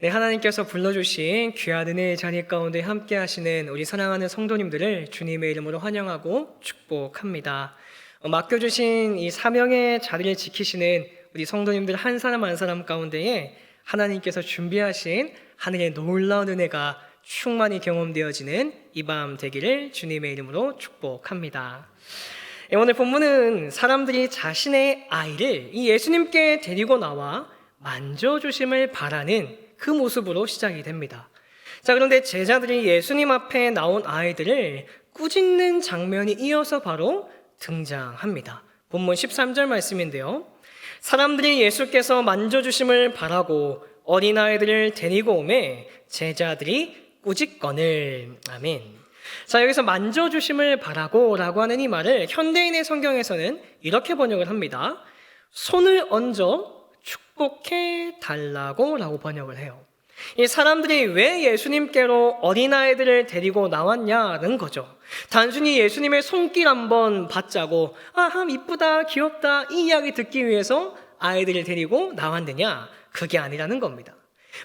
네, 하나님께서 불러주신 귀한 은혜의 자리 가운데 함께 하시는 우리 사랑하는 성도님들을 주님의 이름으로 환영하고 축복합니다. 맡겨주신 이 사명의 자리를 지키시는 우리 성도님들 한 사람 한 사람 가운데에 하나님께서 준비하신 하늘의 놀라운 은혜가 충만히 경험되어지는 이 밤 되기를 주님의 이름으로 축복합니다. 오늘 본문은 사람들이 자신의 아이를 이 예수님께 데리고 나와 만져주심을 바라는 그 모습으로 시작이 됩니다. 자, 그런데 제자들이 예수님 앞에 나온 아이들을 꾸짖는 장면이 이어서 바로 등장합니다. 본문 13절 말씀인데요. 사람들이 예수께서 만져주심을 바라고 어린아이들을 데리고 오매 제자들이 꾸짖거늘. 아멘. 자, 여기서 만져주심을 바라고 라고 하는 이 말을 현대인의 성경에서는 이렇게 번역을 합니다. 손을 얹어 축복해 달라고 라고 번역을 해요. 이 사람들이 왜 예수님께로 어린아이들을 데리고 나왔냐는 거죠. 단순히 예수님의 손길 한번 받자고 참 이쁘다 귀엽다 이 이야기 듣기 위해서 아이들을 데리고 나왔느냐, 그게 아니라는 겁니다.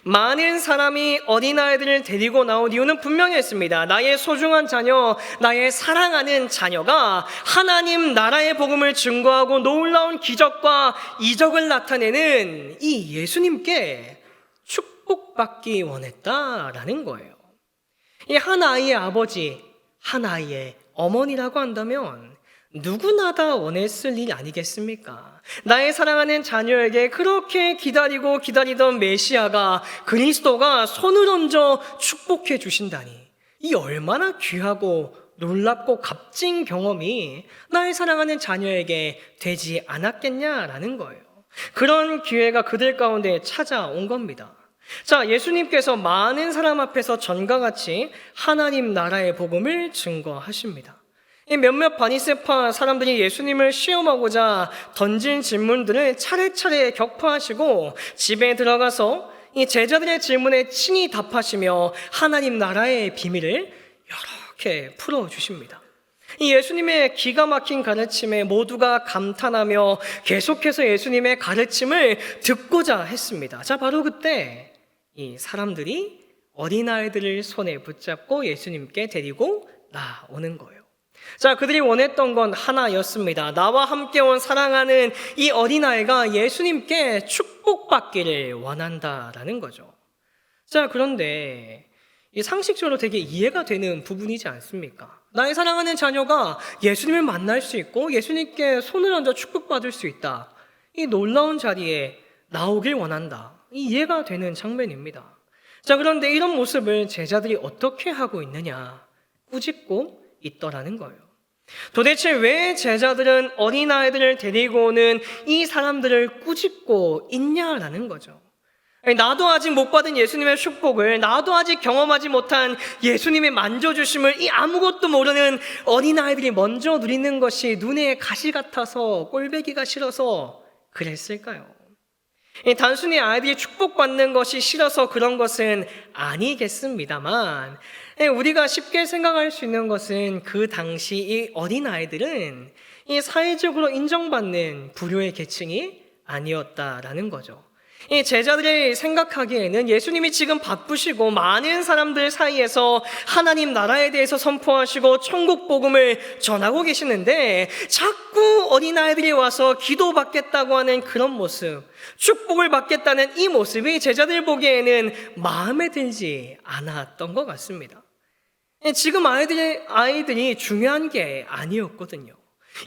많은 사람이 어린아이들을 데리고 나온 이유는 분명히 있습니다. 나의 소중한 자녀, 나의 사랑하는 자녀가 하나님 나라의 복음을 증거하고 놀라운 기적과 이적을 나타내는 이 예수님께 축복받기 원했다라는 거예요. 이 한 아이의 아버지, 한 아이의 어머니라고 한다면 누구나 다 원했을 일 아니겠습니까? 나의 사랑하는 자녀에게 그렇게 기다리던 메시아가, 그리스도가 손을 얹어 축복해 주신다니, 이 얼마나 귀하고 놀랍고 값진 경험이 나의 사랑하는 자녀에게 되지 않았겠냐라는 거예요. 그런 기회가 그들 가운데 찾아온 겁니다. 자, 예수님께서 많은 사람 앞에서 전과 같이 하나님 나라의 복음을 증거하십니다. 이 몇몇 바리새파 사람들이 예수님을 시험하고자 던진 질문들을 차례차례 격파하시고 집에 들어가서 이 제자들의 질문에 친히 답하시며 하나님 나라의 비밀을 이렇게 풀어주십니다. 이 예수님의 기가 막힌 가르침에 모두가 감탄하며 계속해서 예수님의 가르침을 듣고자 했습니다. 자, 바로 그때 이 사람들이 어린아이들을 손에 붙잡고 예수님께 데리고 나오는 거예요. 자, 그들이 원했던 건 하나였습니다. 나와 함께 온 사랑하는 이 어린아이가 예수님께 축복받기를 원한다라는 거죠. 자, 그런데 이 상식적으로 되게 이해가 되는 부분이지 않습니까? 나의 사랑하는 자녀가 예수님을 만날 수 있고 예수님께 손을 얹어 축복받을 수 있다. 이 놀라운 자리에 나오길 원한다. 이 이해가 되는 장면입니다. 자, 그런데 이런 모습을 제자들이 어떻게 하고 있느냐? 꾸짖고 있더라는 거예요. 도대체 왜 제자들은 어린아이들을 데리고 오는 이 사람들을 꾸짖고 있냐라는 거죠. 나도 아직 못 받은 예수님의 축복을, 나도 아직 경험하지 못한 예수님의 만져주심을 이 아무것도 모르는 어린아이들이 먼저 누리는 것이 눈에 가시 같아서 꼴보기가 싫어서 그랬을까요? 단순히 아이들이 축복받는 것이 싫어서 그런 것은 아니겠습니다만, 우리가 쉽게 생각할 수 있는 것은 그 당시 이 어린아이들은 이 사회적으로 인정받는 부류의 계층이 아니었다라는 거죠. 이 제자들이 생각하기에는 예수님이 지금 바쁘시고 많은 사람들 사이에서 하나님 나라에 대해서 선포하시고 천국 복음을 전하고 계시는데 자꾸 어린아이들이 와서 기도받겠다고 하는 그런 모습, 축복을 받겠다는 이 모습이 제자들 보기에는 마음에 들지 않았던 것 같습니다. 지금 아이들이 중요한 게 아니었거든요.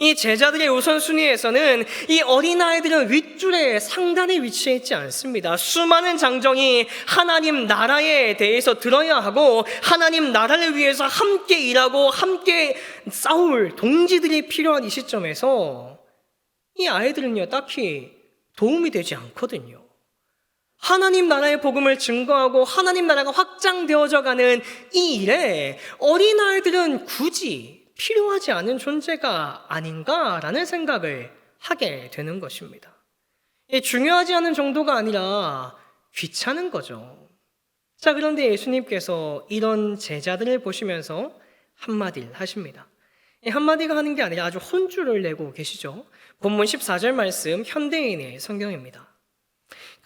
이 제자들의 우선순위에서는 이 어린아이들은 윗줄에 상단에 위치해 있지 않습니다. 수많은 장정이 하나님 나라에 대해서 들어야 하고 하나님 나라를 위해서 함께 일하고 함께 싸울 동지들이 필요한 이 시점에서 이 아이들은요, 딱히 도움이 되지 않거든요. 하나님 나라의 복음을 증거하고 하나님 나라가 확장되어져 가는 이 일에 어린아이들은 굳이 필요하지 않은 존재가 아닌가라는 생각을 하게 되는 것입니다. 중요하지 않은 정도가 아니라 귀찮은 거죠. 자, 그런데 예수님께서 이런 제자들을 보시면서 한마디를 하십니다. 한마디가 하는 게 아니라 아주 혼쭐을 내고 계시죠. 본문 14절 말씀 현대인의 성경입니다.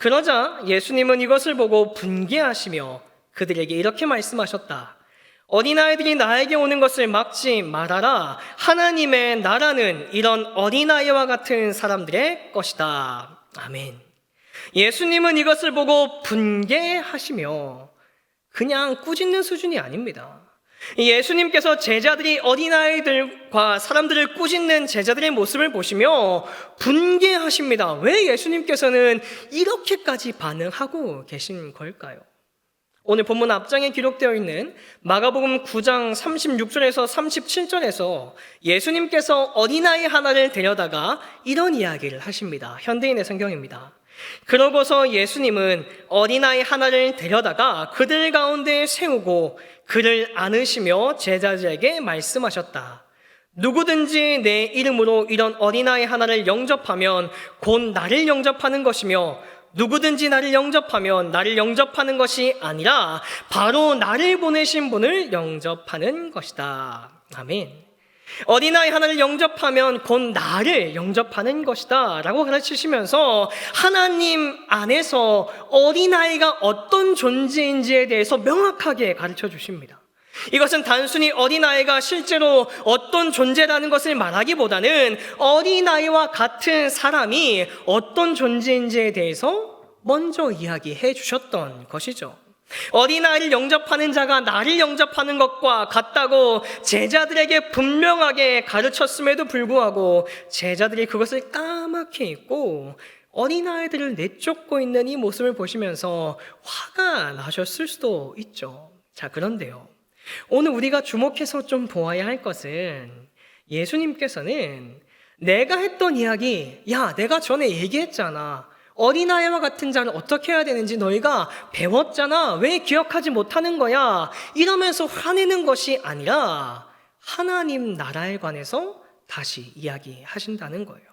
그러자 예수님은 이것을 보고 분개하시며 그들에게 이렇게 말씀하셨다. 어린아이들이 나에게 오는 것을 막지 말아라. 하나님의 나라는 이런 어린아이와 같은 사람들의 것이다. 아멘. 예수님은 이것을 보고 분개하시며 그냥 꾸짖는 수준이 아닙니다. 예수님께서 제자들이 어린아이들과 사람들을 꾸짖는 제자들의 모습을 보시며 분개하십니다. 왜 예수님께서는 이렇게까지 반응하고 계신 걸까요? 오늘 본문 앞장에 기록되어 있는 마가복음 9장 36절에서 37절에서 예수님께서 어린아이 하나를 데려다가 이런 이야기를 하십니다. 현대인의 성경입니다. 그러고서 예수님은 어린아이 하나를 데려다가 그들 가운데 세우고 그를 안으시며 제자들에게 말씀하셨다. 누구든지 내 이름으로 이런 어린아이 하나를 영접하면 곧 나를 영접하는 것이며 누구든지 나를 영접하면 나를 영접하는 것이 아니라 바로 나를 보내신 분을 영접하는 것이다. 아멘. 어린아이 하나를 영접하면 곧 나를 영접하는 것이다 라고 가르치시면서 하나님 안에서 어린아이가 어떤 존재인지에 대해서 명확하게 가르쳐 주십니다. 이것은 단순히 어린아이가 실제로 어떤 존재라는 것을 말하기보다는 어린아이와 같은 사람이 어떤 존재인지에 대해서 먼저 이야기해 주셨던 것이죠. 어린아이를 영접하는 자가 나를 영접하는 것과 같다고 제자들에게 분명하게 가르쳤음에도 불구하고 제자들이 그것을 까맣게 잊고 어린아이들을 내쫓고 있는 이 모습을 보시면서 화가 나셨을 수도 있죠. 자, 그런데요, 오늘 우리가 주목해서 좀 보아야 할 것은 예수님께서는 내가 했던 이야기, 야, 내가 전에 얘기했잖아. 어린아이와 같은 자를 어떻게 해야 되는지 너희가 배웠잖아. 왜 기억하지 못하는 거야? 이러면서 화내는 것이 아니라 하나님 나라에 관해서 다시 이야기하신다는 거예요.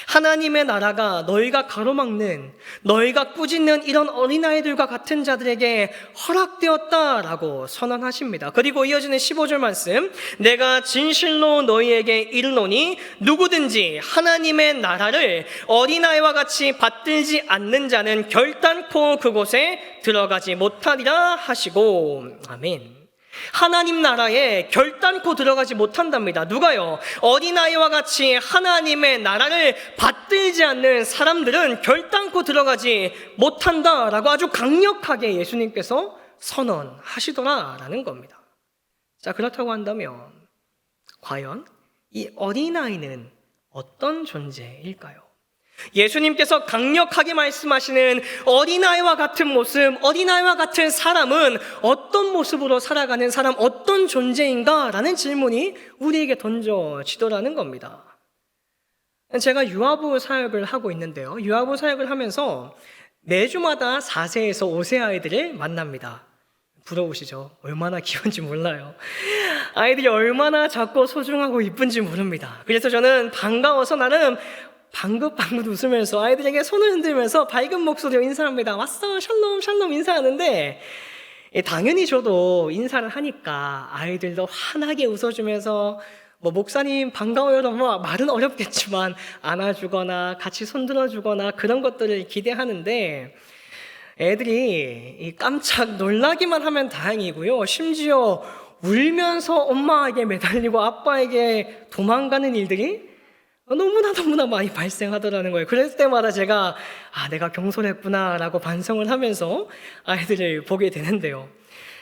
하나님의 나라가 너희가 가로막는, 너희가 꾸짖는 이런 어린아이들과 같은 자들에게 허락되었다라고 선언하십니다. 그리고 이어지는 15절 말씀, 내가 진실로 너희에게 이르노니 누구든지 하나님의 나라를 어린아이와 같이 받들지 않는 자는 결단코 그곳에 들어가지 못하리라 하시고, 아멘. 하나님 나라에 결단코 들어가지 못한답니다. 누가요? 어린아이와 같이 하나님의 나라를 받들지 않는 사람들은 결단코 들어가지 못한다라고 아주 강력하게 예수님께서 선언하시더라라는 겁니다. 자, 그렇다고 한다면 과연 이 어린아이는 어떤 존재일까요? 예수님께서 강력하게 말씀하시는 어린아이와 같은 모습, 어린아이와 같은 사람은 어떤 모습으로 살아가는 사람, 어떤 존재인가? 라는 질문이 우리에게 던져지더라는 겁니다. 제가 유아부 사역을 하고 있는데요. 유아부 사역을 하면서 매주마다 4세에서 5세 아이들을 만납니다. 부러우시죠? 얼마나 귀여운지 몰라요. 아이들이 얼마나 작고 소중하고 이쁜지 모릅니다. 그래서 저는 반가워서 나름 방긋방긋 웃으면서 아이들에게 손을 흔들면서 밝은 목소리로 인사합니다. 왔어, 샬롬, 샬롬 인사하는데 당연히 저도 인사를 하니까 아이들도 환하게 웃어주면서 목사님 반가워요, 말은 어렵겠지만 안아주거나 같이 손들어주거나 그런 것들을 기대하는데 애들이 깜짝 놀라기만 하면 다행이고요. 심지어 울면서 엄마에게 매달리고 아빠에게 도망가는 일들이 너무나 많이 발생하더라는 거예요. 그럴 때마다 제가 내가 경솔했구나라고 반성을 하면서 아이들을 보게 되는데요.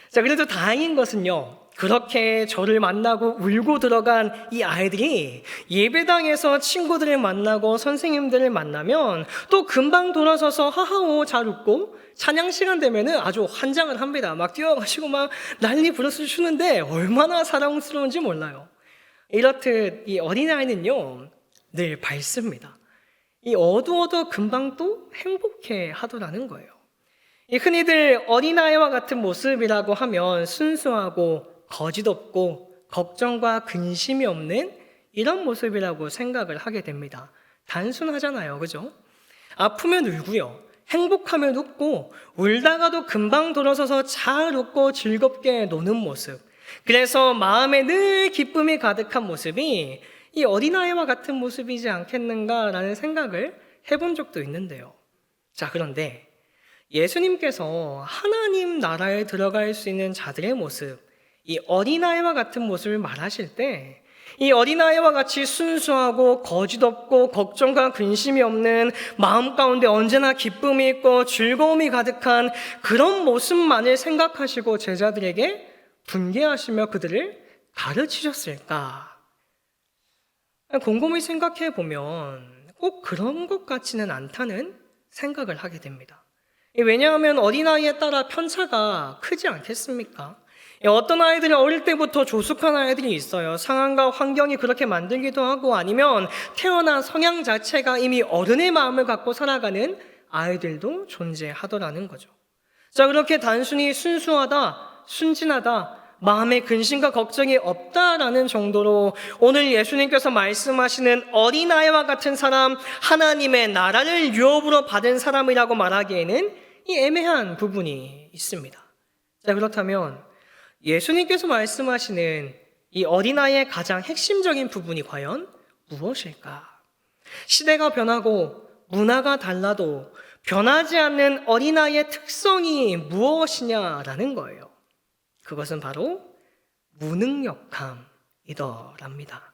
자, 그래도 다행인 것은요, 그렇게 저를 만나고 울고 들어간 이 아이들이 예배당에서 친구들을 만나고 선생님들을 만나면 또 금방 돌아서서 하하오 잘 웃고 찬양 시간 되면은 아주 환장을 합니다. 막 뛰어가시고 막 난리 부르스 추는데 얼마나 사랑스러운지 몰라요. 이렇듯 이 어린아이는요 늘 밝습니다. 이 어두워도 금방 또 행복해 하더라는 거예요. 이 흔히들 어린아이와 같은 모습이라고 하면 순수하고 거짓 없고 걱정과 근심이 없는 이런 모습이라고 생각을 하게 됩니다. 단순하잖아요, 그죠? 아프면 울고요, 행복하면 웃고, 울다가도 금방 돌아서서 잘 웃고 즐겁게 노는 모습, 그래서 마음에 늘 기쁨이 가득한 모습이 이 어린아이와 같은 모습이지 않겠는가라는 생각을 해본 적도 있는데요. 자, 그런데 예수님께서 하나님 나라에 들어갈 수 있는 자들의 모습, 이 어린아이와 같은 모습을 말하실 때, 이 어린아이와 같이 순수하고 거짓 없고 걱정과 근심이 없는 마음 가운데 언제나 기쁨이 있고 즐거움이 가득한 그런 모습만을 생각하시고 제자들에게 분개하시며 그들을 가르치셨을까? 곰곰이 생각해 보면 꼭 그런 것 같지는 않다는 생각을 하게 됩니다. 왜냐하면 어린아이에 따라 편차가 크지 않겠습니까? 어떤 아이들은 어릴 때부터 조숙한 아이들이 있어요. 상황과 환경이 그렇게 만들기도 하고 아니면 태어난 성향 자체가 이미 어른의 마음을 갖고 살아가는 아이들도 존재하더라는 거죠. 자, 그렇게 단순히 순수하다, 순진하다, 마음에 근심과 걱정이 없다라는 정도로 오늘 예수님께서 말씀하시는 어린아이와 같은 사람, 하나님의 나라를 유업으로 받은 사람이라고 말하기에는 이 애매한 부분이 있습니다. 자, 그렇다면 예수님께서 말씀하시는 이 어린아이의 가장 핵심적인 부분이 과연 무엇일까? 시대가 변하고 문화가 달라도 변하지 않는 어린아이의 특성이 무엇이냐라는 거예요. 그것은 바로 무능력함이더랍니다.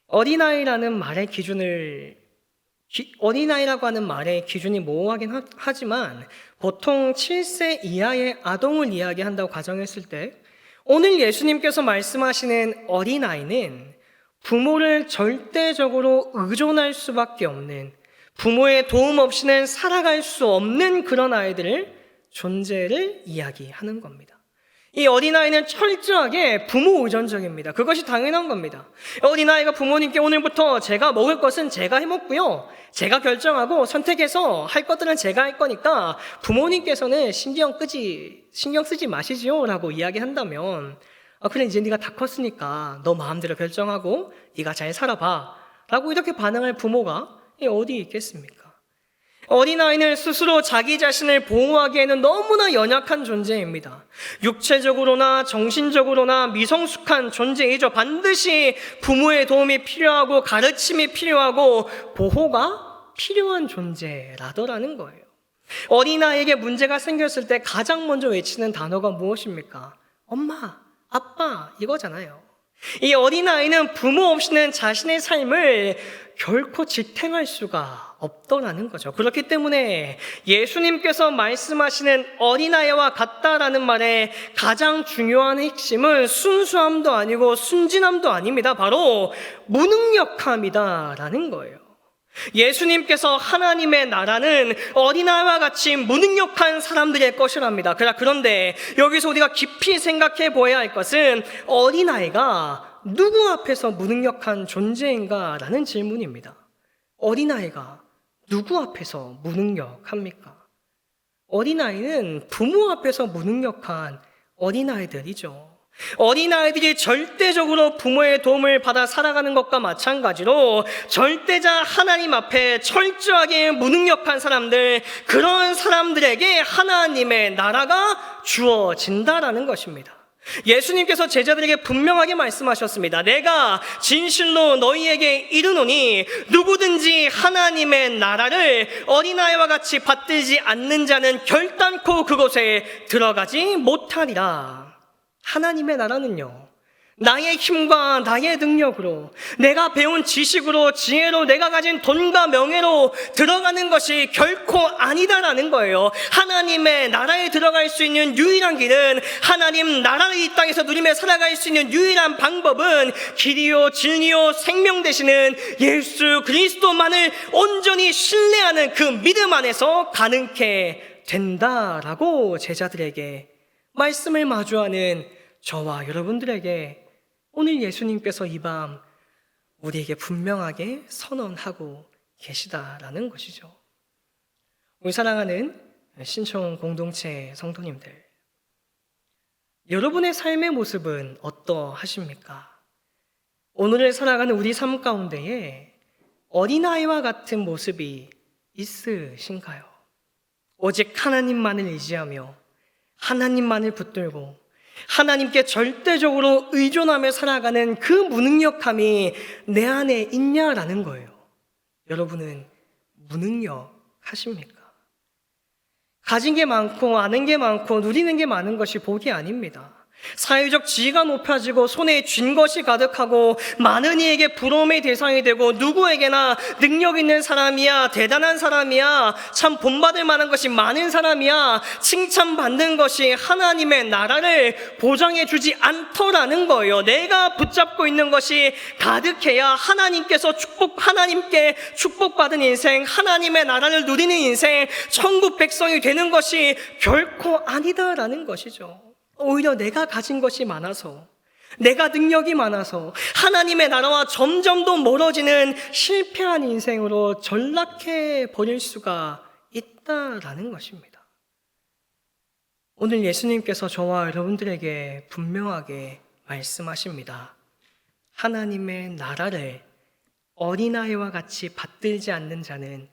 어린아이라고 하는 말의 기준이 모호하긴 하지만 보통 7세 이하의 아동을 이야기한다고 가정했을 때 오늘 예수님께서 말씀하시는 어린아이는 부모를 절대적으로 의존할 수밖에 없는, 부모의 도움 없이는 살아갈 수 없는 그런 아이들의 존재를 이야기하는 겁니다. 이 어린아이는 철저하게 부모 의존적입니다. 그것이 당연한 겁니다. 어린아이가 부모님께 오늘부터 제가 먹을 것은 제가 해먹고요, 제가 결정하고 선택해서 할 것들은 제가 할 거니까 부모님께서는 신경 쓰지 마시지요 라고 이야기한다면, 그래 이제 네가 다 컸으니까 너 마음대로 결정하고 네가 잘 살아봐 라고 이렇게 반응할 부모가 어디 있겠습니까? 어린아이는 스스로 자기 자신을 보호하기에는 너무나 연약한 존재입니다. 육체적으로나 정신적으로나 미성숙한 존재이죠. 반드시 부모의 도움이 필요하고 가르침이 필요하고 보호가 필요한 존재라더라는 거예요. 어린아이에게 문제가 생겼을 때 가장 먼저 외치는 단어가 무엇입니까? 엄마, 아빠 이거잖아요. 이 어린아이는 부모 없이는 자신의 삶을 결코 지탱할 수가 없더라는 거죠. 그렇기 때문에 예수님께서 말씀하시는 어린아이와 같다라는 말의 가장 중요한 핵심은 순수함도 아니고 순진함도 아닙니다. 바로 무능력함이다라는 거예요. 예수님께서 하나님의 나라는 어린아이와 같이 무능력한 사람들의 것이랍니다. 그런데 여기서 우리가 깊이 생각해 보아야 할 것은 어린아이가 누구 앞에서 무능력한 존재인가 라는 질문입니다. 어린아이가 누구 앞에서 무능력합니까? 어린아이는 부모 앞에서 무능력한 어린아이들이죠. 어린아이들이 절대적으로 부모의 도움을 받아 살아가는 것과 마찬가지로 절대자 하나님 앞에 철저하게 무능력한 사람들, 그런 사람들에게 하나님의 나라가 주어진다라는 것입니다. 예수님께서 제자들에게 분명하게 말씀하셨습니다. 내가 진실로 너희에게 이르노니 누구든지 하나님의 나라를 어린아이와 같이 받들지 않는 자는 결단코 그곳에 들어가지 못하리라. 하나님의 나라는요, 나의 힘과 나의 능력으로, 내가 배운 지식으로, 지혜로, 내가 가진 돈과 명예로 들어가는 것이 결코 아니다라는 거예요. 하나님의 나라에 들어갈 수 있는 유일한 길은, 하나님 나라를 이 땅에서 누리며 살아갈 수 있는 유일한 방법은 길이요 진리요 생명 되시는 예수 그리스도만을 온전히 신뢰하는 그 믿음 안에서 가능케 된다라고 제자들에게 말씀을 마주하는 저와 여러분들에게 오늘 예수님께서 이 밤 우리에게 분명하게 선언하고 계시다라는 것이죠. 우리 사랑하는 신청 공동체 성도님들, 여러분의 삶의 모습은 어떠하십니까? 오늘을 살아가는 우리 삶 가운데에 어린아이와 같은 모습이 있으신가요? 오직 하나님만을 의지하며 하나님만을 붙들고 하나님께 절대적으로 의존하며 살아가는 그 무능력함이 내 안에 있냐라는 거예요. 여러분은 무능력하십니까? 가진 게 많고 아는 게 많고 누리는 게 많은 것이 복이 아닙니다. 사회적 지위가 높아지고 손에 쥔 것이 가득하고 많은 이에게 부러움의 대상이 되고 누구에게나 능력 있는 사람이야, 대단한 사람이야, 참 본받을 만한 것이 많은 사람이야, 칭찬받는 것이 하나님의 나라를 보장해 주지 않더라는 거예요. 내가 붙잡고 있는 것이 가득해야 하나님께 축복받은 인생, 하나님의 나라를 누리는 인생, 천국 백성이 되는 것이 결코 아니다라는 것이죠. 오히려 내가 가진 것이 많아서, 내가 능력이 많아서 하나님의 나라와 점점 더 멀어지는 실패한 인생으로 전락해 버릴 수가 있다라는 것입니다. 오늘 예수님께서 저와 여러분들에게 분명하게 말씀하십니다. 하나님의 나라를 어린아이와 같이 받들지 않는 자는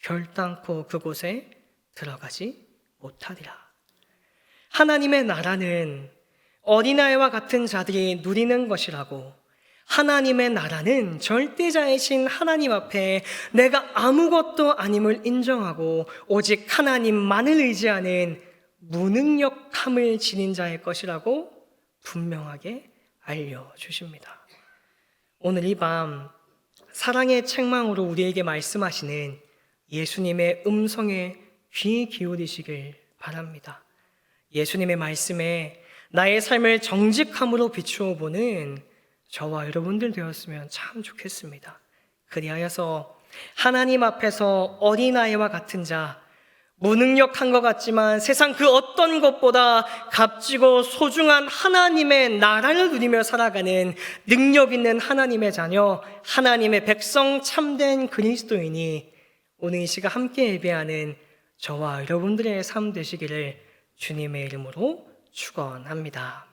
결단코 그곳에 들어가지 못하리라. 하나님의 나라는 어린아이와 같은 자들이 누리는 것이라고, 하나님의 나라는 절대자이신 하나님 앞에 내가 아무것도 아님을 인정하고 오직 하나님만을 의지하는 무능력함을 지닌 자의 것이라고 분명하게 알려주십니다. 오늘 이 밤 사랑의 책망으로 우리에게 말씀하시는 예수님의 음성에 귀 기울이시길 바랍니다. 예수님의 말씀에 나의 삶을 정직함으로 비추어 보는 저와 여러분들 되었으면 참 좋겠습니다. 그리하여서 하나님 앞에서 어린아이와 같은 자, 무능력한 것 같지만 세상 그 어떤 것보다 값지고 소중한 하나님의 나라를 누리며 살아가는 능력 있는 하나님의 자녀, 하나님의 백성, 참된 그리스도인이 오늘 이 시간 함께 예배하는 저와 여러분들의 삶 되시기를 주님의 이름으로 축원합니다.